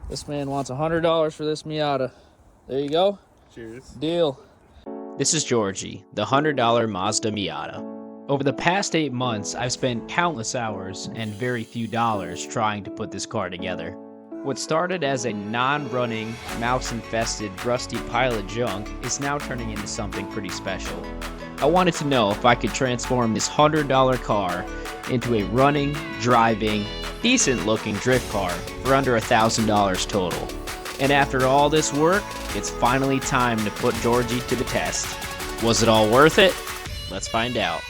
This man wants $100 for this Miata. There you go. Cheers. Deal. This is Georgie, the $100 Mazda Miata. Over the past 8 months, I've spent countless hours and very few dollars trying to put this car together. What started as a non-running, mouse-infested, rusty pile of junk is now turning into something pretty special. I wanted to know if I could transform this $100 car into a running, driving, decent-looking drift car for under $1,000 total. And after all this work, it's finally time to put Georgie to the test. Was it all worth it? Let's find out.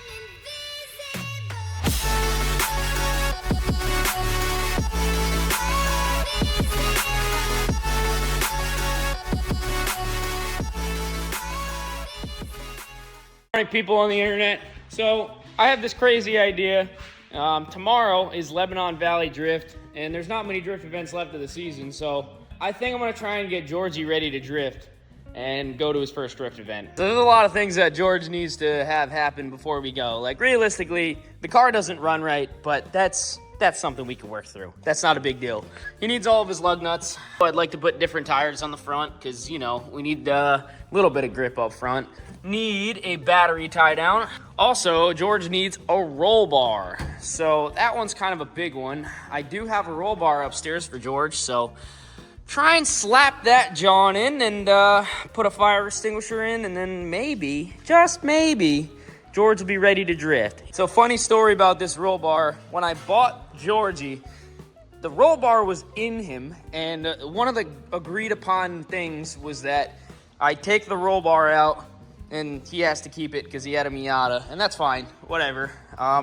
All right, people on the internet. So I have this crazy idea. Tomorrow is Lebanon Valley Drift, and there's not many drift events left of the season. So I think I'm gonna try and get Georgie ready to drift and go to his first drift event. So there's a lot of things that George needs to have happen before we go. Like realistically, the car doesn't run right, but that's something we can work through. That's not a big deal. He needs all of his lug nuts. I'd like to put different tires on the front because, you know, we need a little bit of grip up front. Need a battery tie down. Also, George needs a roll bar. So that one's kind of a big one. I do have a roll bar upstairs for George, so try and slap that John in and put a fire extinguisher in, and then maybe, just maybe, George will be ready to drift. So funny story about this roll bar. When I bought Georgie, the roll bar was in him, and one of the agreed upon things was that I take the roll bar out and he has to keep it because he had a Miata, and that's fine, whatever.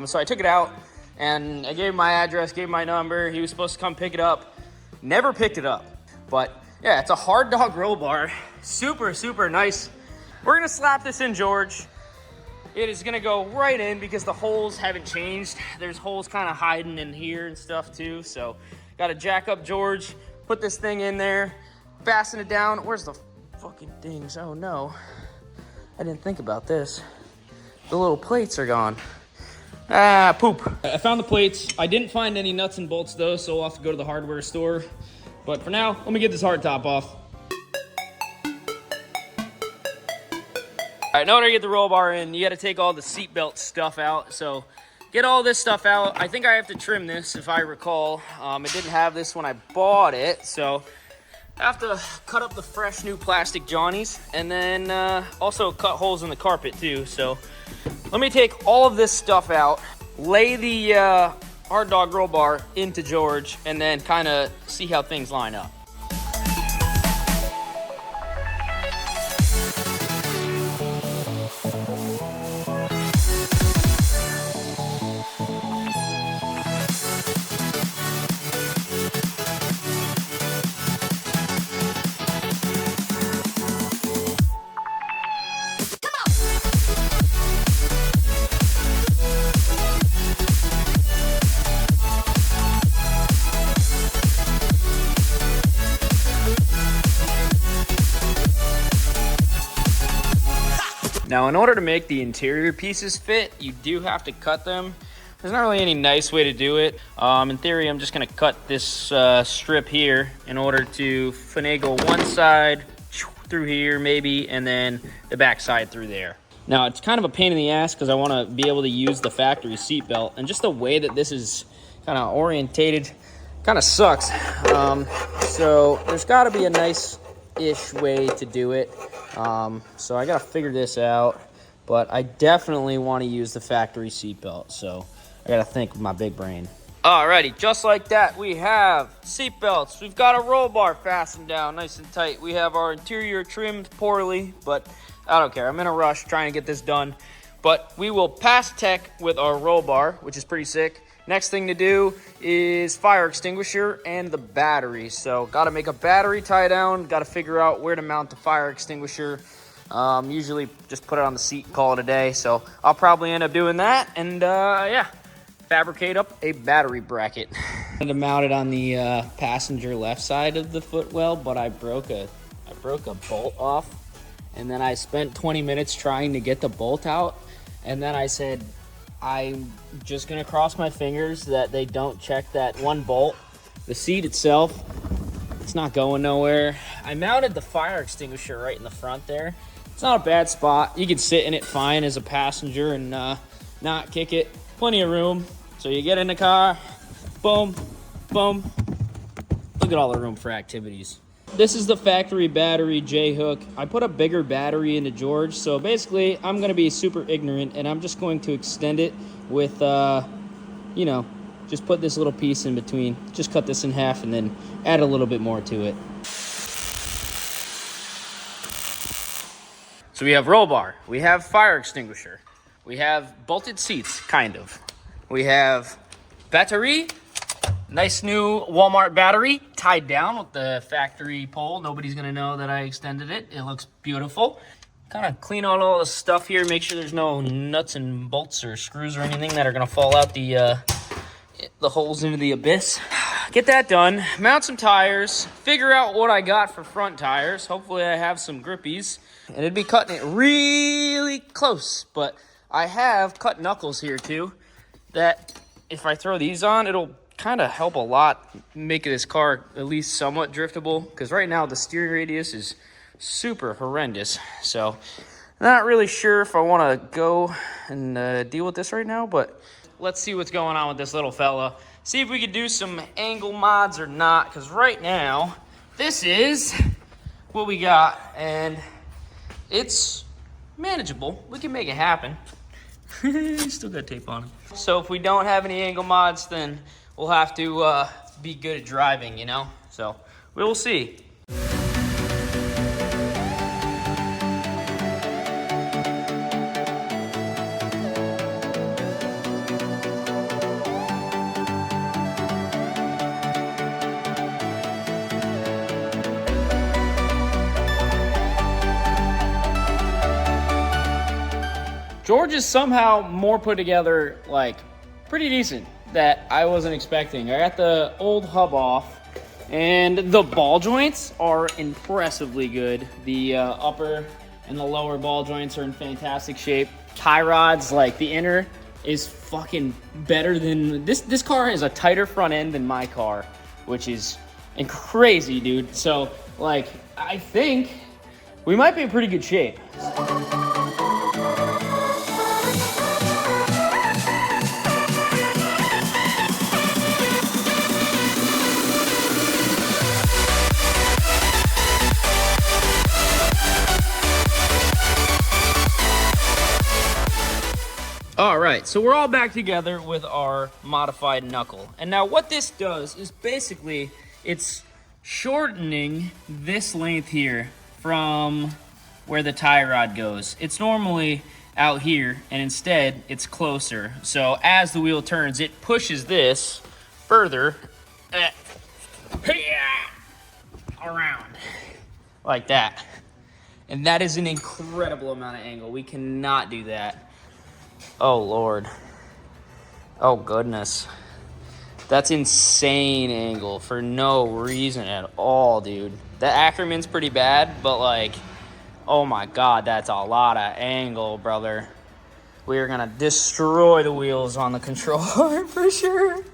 So I took it out and I gave him my address, gave him my number. He was supposed to come pick it up. Never picked it up. But yeah, it's a hard dog roll bar. Super, super nice. We're gonna slap this in, George. It is gonna go right in because the holes haven't changed. There's holes kind of hiding in here and stuff too. So gotta jack up George, put this thing in there, fasten it down. Where's the fucking things? Oh no, I didn't think about this. The little plates are gone. Ah, poop. I found the plates. I didn't find any nuts and bolts though, so we'll have to go to the hardware store. But for now, let me get this hard top off. All right, in order to get the roll bar in, you gotta take all the seatbelt stuff out. So get all this stuff out. I think I have to trim this if I recall. I didn't have this when I bought it, so I have to cut up the fresh new plastic Johnnies and then also cut holes in the carpet too. So let me take all of this stuff out, lay the hard dog roll bar into George, and then kind of see how things line up. Now, in order to make the interior pieces fit, you do have to cut them. There's not really any nice way to do it. In theory, I'm just gonna cut this strip here in order to finagle one side through here maybe, and then the back side through there. Now, it's kind of a pain in the ass because I wanna be able to use the factory seat belt, and just the way that this is kind of orientated kind of sucks. So there's gotta be a nice-ish way to do it. So I gotta figure this out, but I definitely want to use the factory seatbelt, so I gotta think with my big brain. Alrighty, just like that, we have seatbelts. We've got a roll bar fastened down nice and tight. We have our interior trimmed poorly, but I don't care. I'm in a rush trying to get this done. But we will pass tech with our roll bar, which is pretty sick. Next thing to do is fire extinguisher and the battery. So gotta make a battery tie down, gotta figure out where to mount the fire extinguisher. Usually just put it on the seat and call it a day. So I'll probably end up doing that, and yeah, fabricate up a battery bracket. I had to mount it on the passenger left side of the footwell, but I broke a bolt off, and then I spent 20 minutes trying to get the bolt out, and then I said, I'm just gonna cross my fingers that they don't check that one bolt. The seat itself It's not going nowhere. I mounted the fire extinguisher right in the front there. It's not a bad spot. You can sit in it fine as a passenger and not kick it. Plenty of room. So you get in the car, boom, boom. Look at all the room for activities. This is the factory battery J-hook. I put a bigger battery into George, so basically I'm gonna be super ignorant and I'm just going to extend it with, you know, just put this little piece in between. Just cut this in half and then add a little bit more to it. So we have roll bar, we have fire extinguisher, we have bolted seats, kind of. We have battery, nice new Walmart battery, tied down with the factory pole. Nobody's gonna know that I extended it. It looks beautiful. Kind of clean out all the stuff here, make sure there's no nuts and bolts or screws or anything that are gonna fall out the holes into the abyss. Get that done, mount some tires, figure out what I got for front tires. Hopefully I have some grippies. And it'd be cutting it really close, but I have cut knuckles here too, that if I throw these on, it'll kind of help a lot make this car at least somewhat driftable, because right now the steering radius is super horrendous. So not really sure if I want to go and deal with this right now, but let's see what's going on with this little fella. See if we can do some angle mods or not, because right now, this is what we got, and it's manageable. We can make it happen. Still got tape on it. So if we don't have any angle mods, then we'll have to be good at driving, you know? So we will see. George is somehow more put together, like, pretty decent that I wasn't expecting. I got the old hub off, and the ball joints are impressively good. The upper and the lower ball joints are in fantastic shape. Tie rods, like the inner, is fucking better than... This car has a tighter front end than my car, which is crazy, dude. So, like, I think we might be in pretty good shape. All right, so we're all back together with our modified knuckle. And now what this does is basically it's shortening this length here from where the tie rod goes. It's normally out here, and instead it's closer. So as the wheel turns, it pushes this further around like that. And that is an incredible amount of angle. We cannot do that. Oh, Lord. Oh, goodness. That's insane angle for no reason at all, dude. The Ackerman's pretty bad, but, like, oh, my God, that's a lot of angle, brother. We are going to destroy the wheels on the control arm for sure.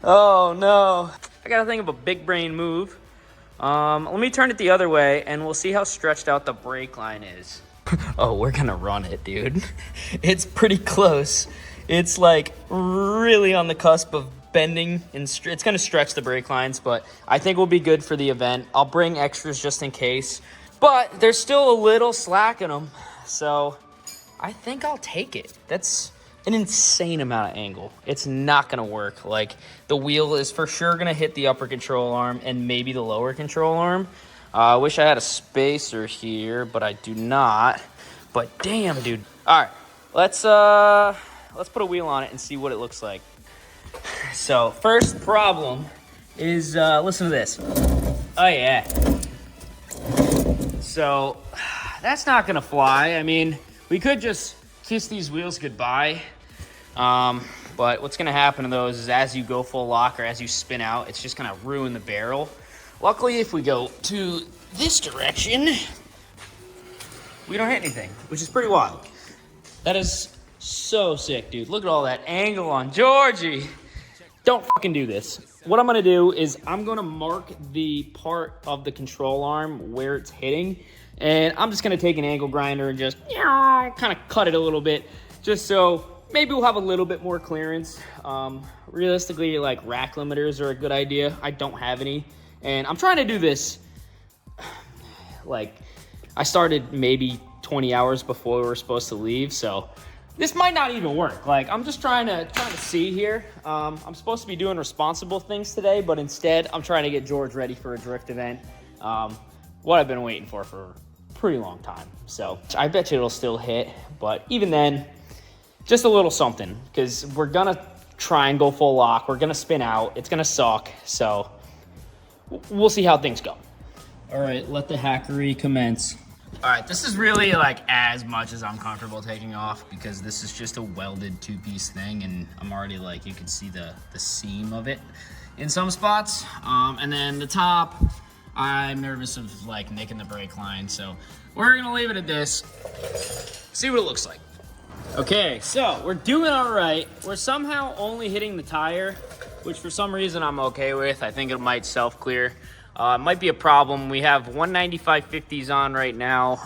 Oh, no. I got to think of a big brain move. Let me turn it the other way, and we'll see how stretched out the brake line is. Oh, we're gonna run it, dude. It's pretty close. It's like really on the cusp of bending, and it's gonna stretch the brake lines, but I think we'll be good for the event. I'll bring extras just in case, but there's still a little slack in them, so I think I'll take it. That's an insane amount of angle. It's not gonna work. Like, the wheel is for sure gonna hit the upper control arm and maybe the lower control arm. I wish I had a spacer here, but I do not. But damn, dude. All right, let's put a wheel on it and see what it looks like. So first problem is, listen to this. Oh yeah. So that's not gonna fly. I mean, we could just kiss these wheels goodbye. But what's gonna happen to those is as you go full lock or as you spin out, it's just gonna ruin the barrel. Luckily, if we go to this direction, we don't hit anything, which is pretty wild. That is so sick, dude. Look at all that angle on Georgie. Don't fucking do this. what I'm gonna do is I'm gonna mark the part of the control arm where it's hitting, and I'm just gonna take an angle grinder and just kind of cut it a little bit, just so maybe we'll have a little bit more clearance. Realistically, like rack limiters are a good idea. I don't have any, and I'm trying to do this. Like, I started maybe 20 hours before we were supposed to leave, so this might not even work. Like, I'm just trying to see here. I'm supposed to be doing responsible things today, but instead, I'm trying to get George ready for a drift event. What I've been waiting for a pretty long time. So I bet you it'll still hit, but even then, just a little something, because we're gonna try and go full lock. We're gonna spin out. It's gonna suck. So we'll see how things go. All right, let the hackery commence. All right, this is really like as much as I'm comfortable taking off, because this is just a welded two-piece thing, and I'm already like, you can see the seam of it in some spots. And then the top, I'm nervous of like nicking the brake line, so we're gonna leave it at this, see what it looks like. Okay, so we're doing all right. We're somehow only hitting the tire, which for some reason I'm okay with. I think it might self-clear. It might be a problem. We have 195/50s on right now.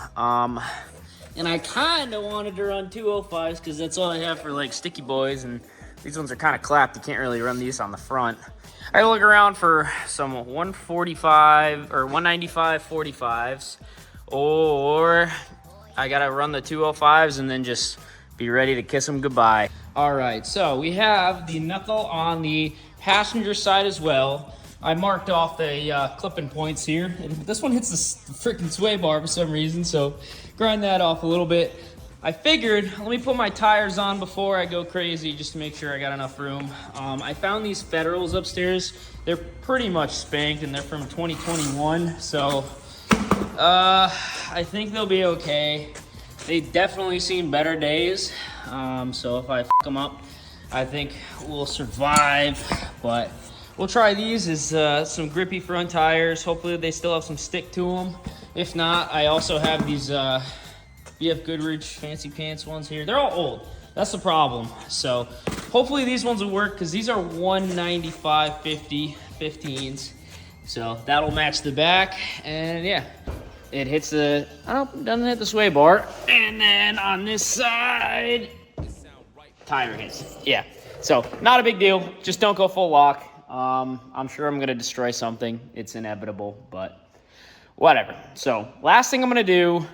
And I kind of wanted to run 205s because that's all I have for like sticky boys, and these ones are kind of clapped. You can't really run these on the front. I look around for some 145 or 195 45s, or I gotta run the 205s and then just be ready to kiss them goodbye. All right, so we have the knuckle on the passenger side as well. I marked off the clipping points here. And this one hits the freaking sway bar for some reason, so grind that off a little bit. I figured, let me put my tires on before I go crazy, just to make sure I got enough room. I found these Federals upstairs. They're pretty much spanked, and they're from 2021, so I think they'll be okay. They've definitely seen better days, so if I f them up, I think we'll survive, but we'll try these as some grippy front tires. Hopefully they still have some stick to them. If not, I also have these BF Goodrich Fancy Pants ones here. They're all old. That's the problem. So hopefully these ones will work, because these are 195/50 15s. So that'll match the back, and yeah. It hits the, doesn't hit the sway bar. And then on this side, tire hits. Yeah, so not a big deal. Just don't go full lock. I'm sure I'm gonna destroy something. It's inevitable, but whatever. So last thing I'm gonna do,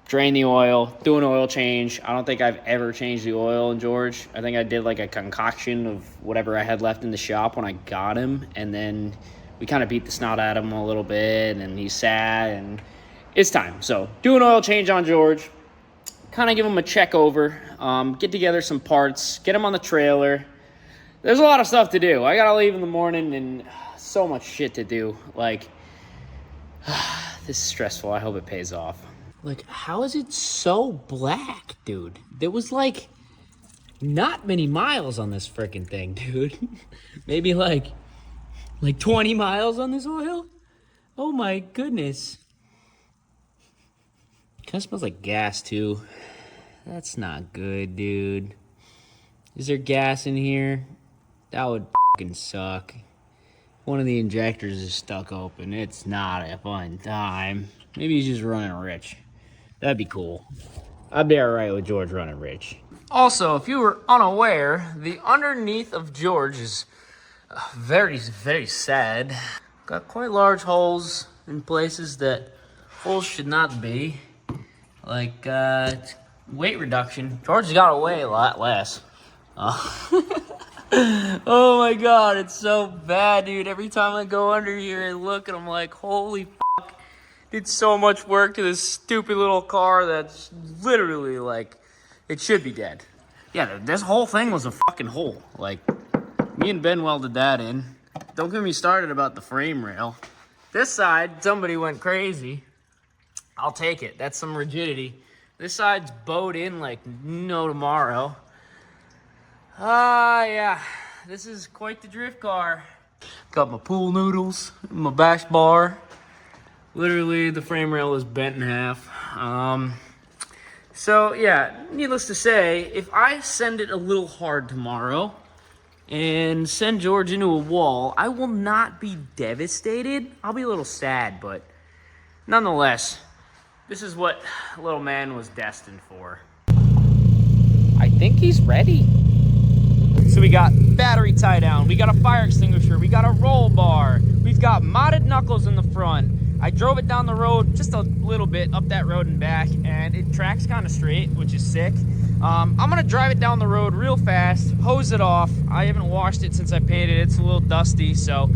drain the oil, do an oil change. I don't think I've ever changed the oil in George. I think I did like a concoction of whatever I had left in the shop when I got him, and then we kind of beat the snot at him a little bit, and he sat, and it's time. So do an oil change on George, kind of give him a check over, get together some parts, get him on the trailer. There's a lot of stuff to do. I gotta leave in the morning, and so much shit to do. Like, this is stressful. I hope it pays off. Like, how is it so black, dude? There was like not many miles on this freaking thing, dude. Maybe like 20 miles on this oil? Oh my goodness. Kind of smells like gas too. That's not good, dude. Is there gas in here? That would fucking suck. One of the injectors is stuck open. It's not a fun time. Maybe he's just running rich. That'd be cool. I'd be alright with George running rich. Also, if you were unaware, the underneath of George is very, very sad. Got quite large holes in places that holes should not be. Like, weight reduction. George has got to weigh a lot less. Oh my god, it's so bad, dude. Every time I go under here and look, and I'm like, holy fuck. Did so much work to this stupid little car that's literally like, it should be dead. Yeah, this whole thing was a fucking hole. Like, me and Ben welded that in. Don't get me started about the frame rail. This side, somebody went crazy. I'll take it. That's some rigidity. This side's bowed in like no tomorrow. Yeah. This is quite the drift car. Got my pool noodles, my bash bar. Literally, the frame rail is bent in half. So, yeah, needless to say, if I send it a little hard tomorrow, and send George into a wall, I will not be devastated. I'll be a little sad, but nonetheless, this is what little man was destined for. I think he's ready. So we got battery tie down, we got a fire extinguisher, we got a roll bar, we've got modded knuckles in the front. I drove it down the road just a little bit, up that road and back, and it tracks kind of straight, which is sick. I'm gonna drive it down the road real fast, hose it off. I haven't washed it since I painted it. It's a little dusty, so.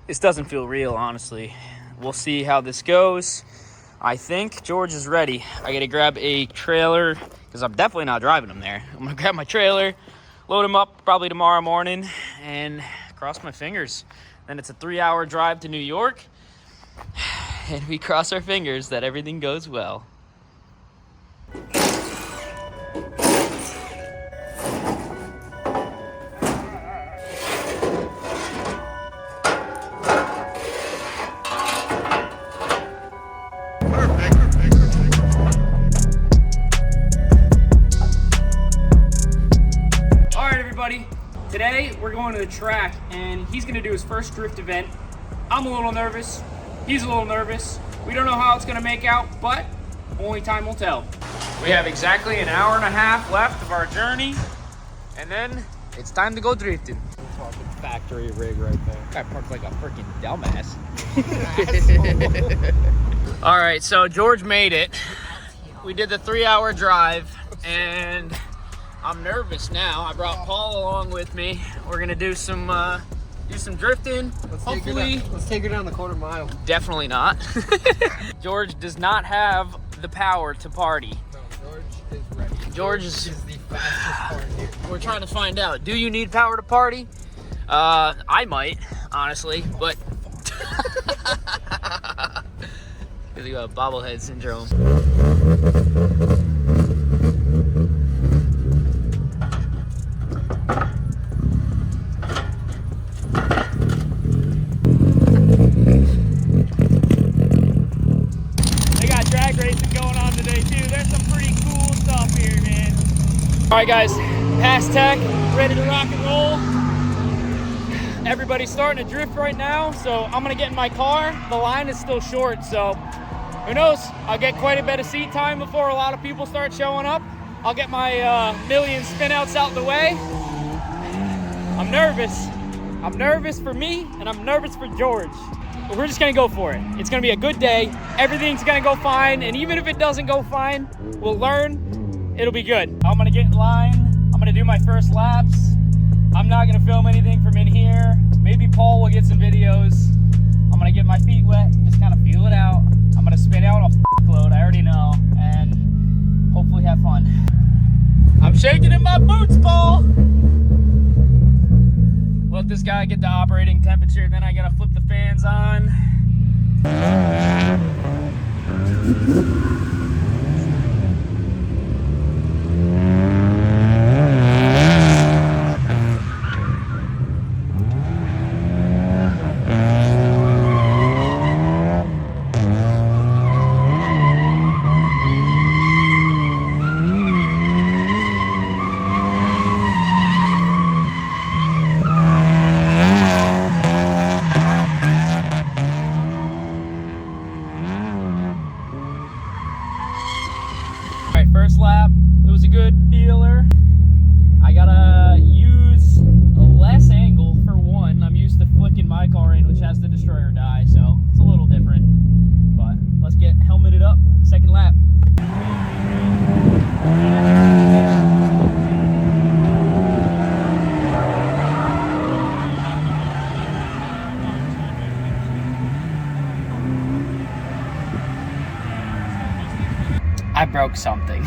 This doesn't feel real, honestly. We'll see how this goes. I think George is ready. I gotta grab a trailer, because I'm definitely not driving him there. I'm gonna grab my trailer, load him up probably tomorrow morning, and cross my fingers. Then it's a 3-hour drive to New York, and we cross our fingers that everything goes well. Today, we're going to the track, and he's going to do his first drift event. I'm a little nervous. He's a little nervous. We don't know how it's going to make out, but only time will tell. We have exactly an hour and a half left of our journey, and then it's time to go drifting. Factory rig right there. I parked like a freaking dumbass. All right, so George made it. We did the 3-hour drive, and I'm nervous now. I brought Paul along with me. We're gonna do some drifting. Hopefully, let's take her down the quarter mile. Definitely not. George does not have the power to party. No, George is ready. George is the fastest car here. We're trying to find out. Do you need power to party? I might, honestly, but because you got bobblehead syndrome. All right, guys, pass tech, ready to rock and roll. Everybody's starting to drift right now, so I'm gonna get in my car. The line is still short, so who knows? I'll get quite a bit of seat time before a lot of people start showing up. I'll get my million spin-outs out the way. I'm nervous. I'm nervous for me, and I'm nervous for George. But we're just gonna go for it. It's gonna be a good day. Everything's gonna go fine, and even if it doesn't go fine, we'll learn. It'll be good. I'm gonna get in line. I'm gonna do my first laps. I'm not gonna film anything from in here. Maybe Paul will get some videos. I'm gonna get my feet wet, just kind of feel it out. I'm gonna spin out a load, I already know, and hopefully have fun. I'm shaking in my boots, Paul. Let this guy get the operating temperature, then I gotta flip the fans on. First lap, it was a good feeler. I gotta use a less angle for one. I'm used to flicking my car in, which has the destroy or die, so it's a little different. But let's get helmeted up, second lap. I broke something.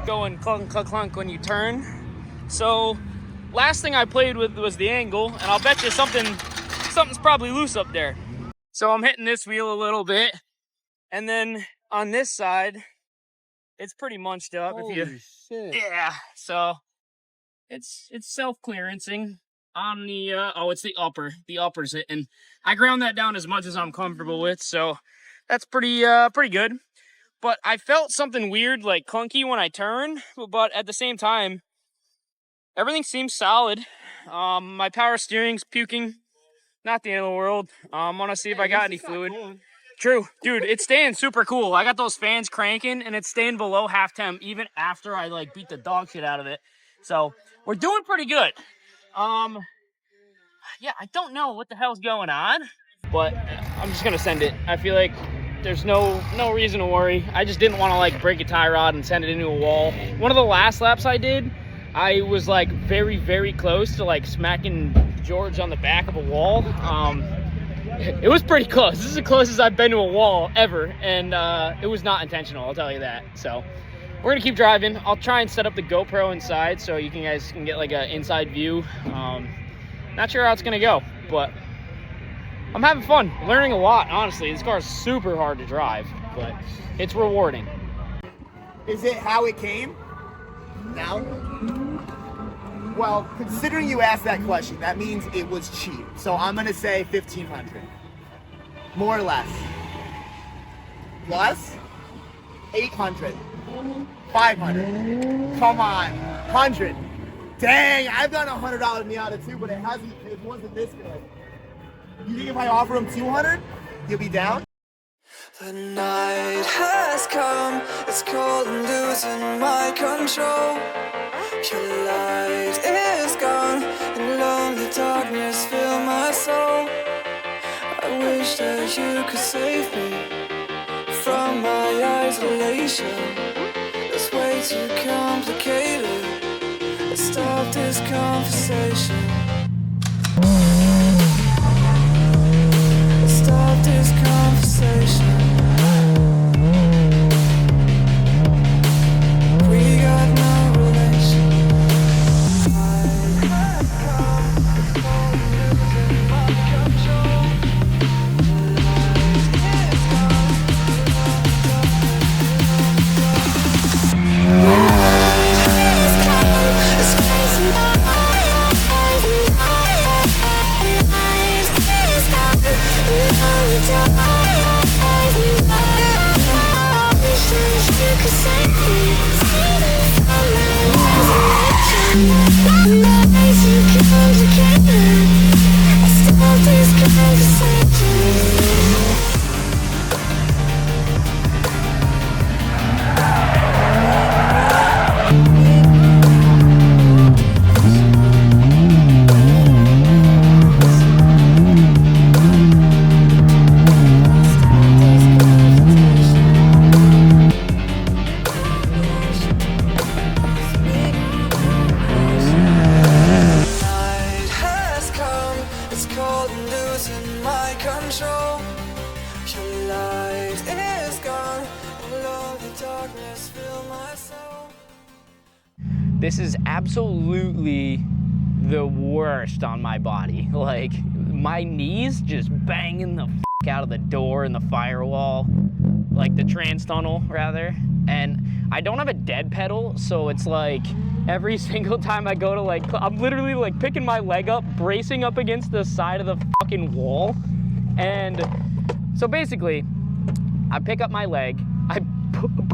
Going clunk, clunk, clunk when you turn. So, last thing I played with was the angle, and I'll bet you something's probably loose up there. So I'm hitting this wheel a little bit, and then on this side, it's pretty munched up. Holy shit. Yeah, so it's self-clearancing on the, it's the upper. The upper's it, and I ground that down as much as I'm comfortable with, so that's pretty good. But I felt something weird, like clunky when I turned, but at the same time, Everything seems solid. My power steering's puking. Not the end of the world. Want to see if I got any fluid. True, dude, it's staying super cool. I got those fans cranking, and it's staying below half temp even after I like beat the dog shit out of it. So we're doing pretty good. Yeah, I don't know what the hell's going on, but I'm just gonna send it. I feel like there's no reason to worry. I just didn't want to like break a tie rod and send it into a wall. One of the last laps I did, I was like very close to like smacking George on the back of a wall. It was pretty close. This is the closest I've been to a wall ever, and it was not intentional, I'll tell you that. So we're gonna keep driving. I'll try and set up the GoPro inside so you guys can get like an inside view. Not sure how it's gonna go, but I'm having fun, learning a lot, honestly. This car is super hard to drive, but it's rewarding. Is it how it came? No. Well, considering you asked that question, that means it was cheap. So I'm gonna say 1,500. More or less. Plus? 800. 500. Come on. 100. Dang, I've done a $100 Miata too, but it wasn't this good. You think if I offer him 200, he'll be down? The night has come, it's cold and losing my control. Your light is gone, and lonely darkness fill my soul. I wish that you could save me from my isolation. It's way too complicated. Let's stop this conversation. Let's stop this conversation. We got no relation. I have come, losing my control. It's gone. It's crazy. This is absolutely the worst on my body. Like, my knees just banging the f out of the door and the firewall, like the trans tunnel rather. And I don't have a dead pedal, so it's like every single time I go to like, I'm literally like picking my leg up, bracing up against the side of the fucking wall. And so basically, I pick up my leg, I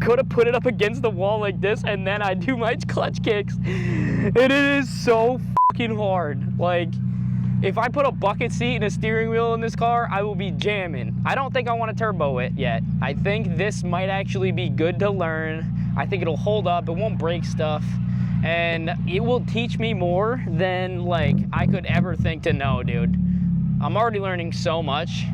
go to put it up against the wall like this, and then I do my clutch kicks. And it is so fucking hard. Like, if I put a bucket seat and a steering wheel in this car, I will be jamming. I don't think I want to turbo it yet. I think this might actually be good to learn. I think it'll hold up, it won't break stuff, and it will teach me more than like I could ever think to know, dude. I'm already learning so much.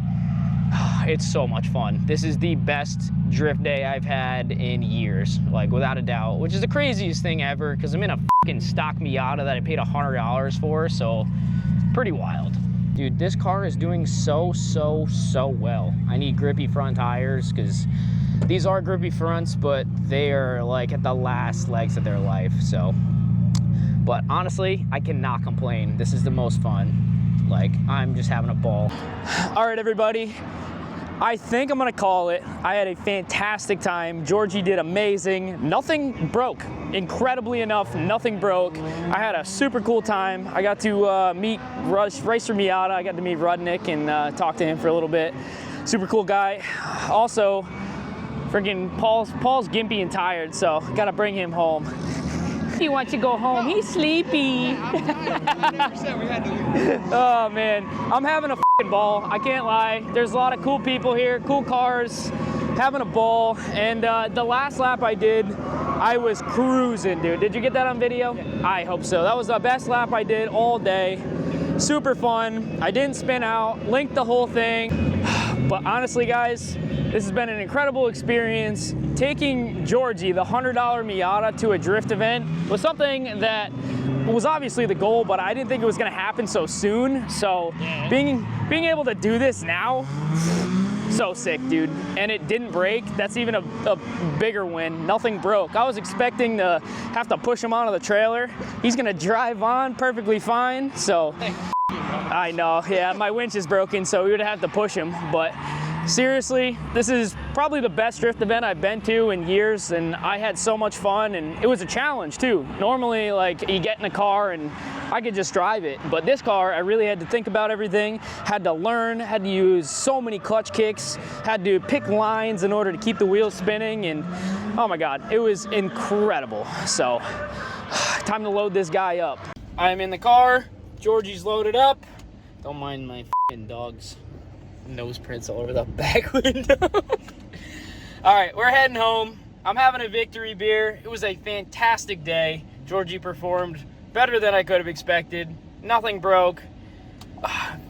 It's so much fun. This is the best drift day I've had in years, like without a doubt, which is the craziest thing ever because I'm in a fucking stock Miata that I paid $100 for, so pretty wild. Dude, this car is doing so well. I need grippy front tires because these are grippy fronts, but they are like at the last legs of their life, so. But honestly, I cannot complain. This is the most fun. Like, I'm just having a ball. All right, everybody. I think I'm gonna call it. I had a fantastic time. Georgie did amazing. Nothing broke. Incredibly enough, nothing broke. I had a super cool time. I got to meet Racer Miata. I got to meet Rudnick and talk to him for a little bit. Super cool guy. Also, freaking Paul's gimpy and tired, so gotta bring him home. He wants to go home. He's sleepy. Oh man, I'm having a f***ing ball. I can't lie. There's a lot of cool people here, cool cars, having a ball. And the last lap I did, I was cruising, dude. Did you get that on video? Yeah. I hope so. That was the best lap I did all day. Super fun. I didn't spin out, linked the whole thing. But honestly, guys, this has been an incredible experience. Taking Georgie, the $100 Miata, to a drift event was something that was obviously the goal, but I didn't think it was gonna happen so soon. So being able to do this now, so sick, dude. And it didn't break. That's even a bigger win. Nothing broke. I was expecting to have to push him onto the trailer. He's gonna drive on perfectly fine. So I know, yeah, my winch is broken, so we would have to push him. But seriously, this is probably the best drift event I've been to in years, and I had so much fun, and it was a challenge too. Normally, like, you get in a car and I could just drive it, but this car, I really had to think about everything, had to learn, had to use so many clutch kicks, had to pick lines in order to keep the wheels spinning, and oh my God, it was incredible. So, time to load this guy up. I'm in the car, Georgie's loaded up. Don't mind my f***ing dog's nose prints all over the back window. All right, we're heading home. I'm having a victory beer. It was a fantastic day. Georgie performed better than I could have expected. Nothing broke.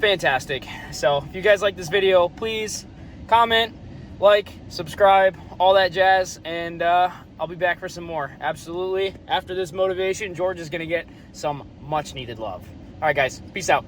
Fantastic. So if you guys like this video, please comment, like, subscribe, all that jazz, and I'll be back for some more. Absolutely. After this motivation, George is gonna get some much needed love. All right, guys, peace out.